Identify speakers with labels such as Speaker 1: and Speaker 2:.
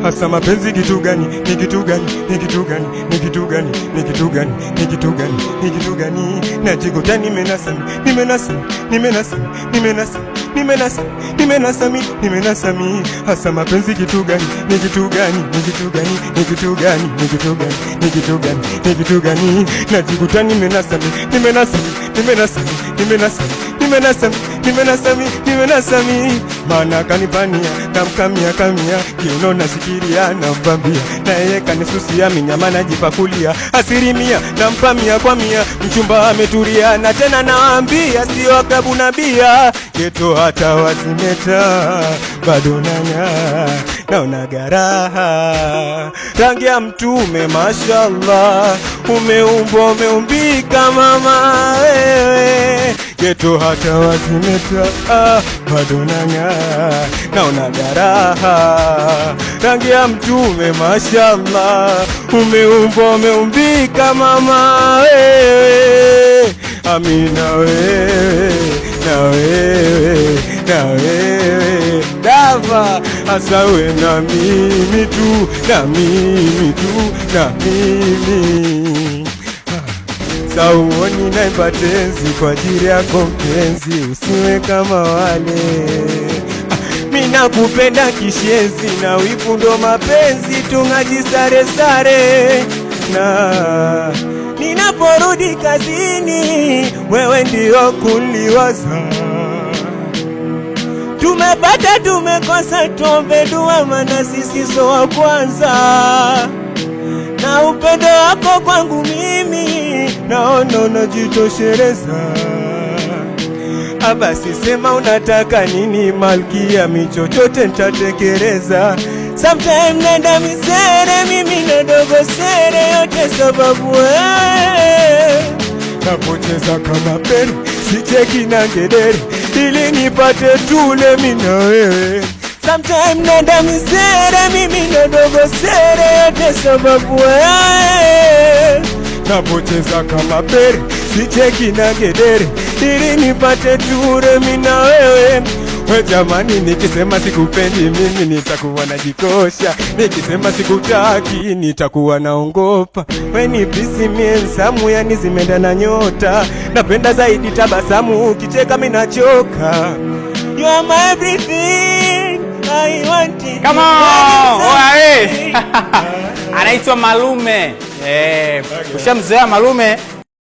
Speaker 1: hasa mapenzi kitu gani? Ni kitu gani? Ni kitu gani? Ni kitu gani? Ni kitu gani? Ni kitu gani? Ni kitu gani? Najikuta nimenasami hasa mapenzi kitu gani? Ni kitu gani? Ni kitu gani? Ni kitu gani? Ni kitu gani? Ni kitu gani? Ni kitu gani? Najikuta nimenasami maana kanipania kamkamia kiuno nasikiria nampambia na yeye kanisusia minyama najipakulia asilimia nampamia kwa mia mchumba ametulia na tena naambia sio kabu na bia geto hata wazimeta bado naona garaha rangi ya mtume mashallah umeumbika mama wewe geto hata wazimeta bado naona garaha rangi ya mtume mashallah umeumbika mama wewe amina wewe na wewe dava asawe na mimi tu sauoni naimba tenzi kwa ajili yako mpenzi usiwe kama wale mina kupenda kishenzi na wivu ndo mapenzi tungajisare na ninaporudi kazini wewe ndio kuliwaza tumepata tumekosa tuombe dua maana sisi so wa kwanza na upendo wako kwangu mimi naona unajitosheleza basi sema unataka nini malkia michochote nitatekeleza sometime nenda misere mimi na dogo sere yote sababu napocheza kama peri sicheki na ngedere ili nipate tule mimi na wewe sometime nenda misere mimi na dogo sere yote sababu napocheza kama peri sicheki na ngedere ili nipate tule mimi na wewe we jamani nikisema sikupendi mimi nitakuwa najikosha nikisema sikutaki nitakuwa naongopa we ni pisi miensamu yani zimeenda na nyota napenda zaidi tabasamu ukicheka mimi nachoka you are my everything I want it
Speaker 2: come on oae anaitwa Malume ushamzoea Malume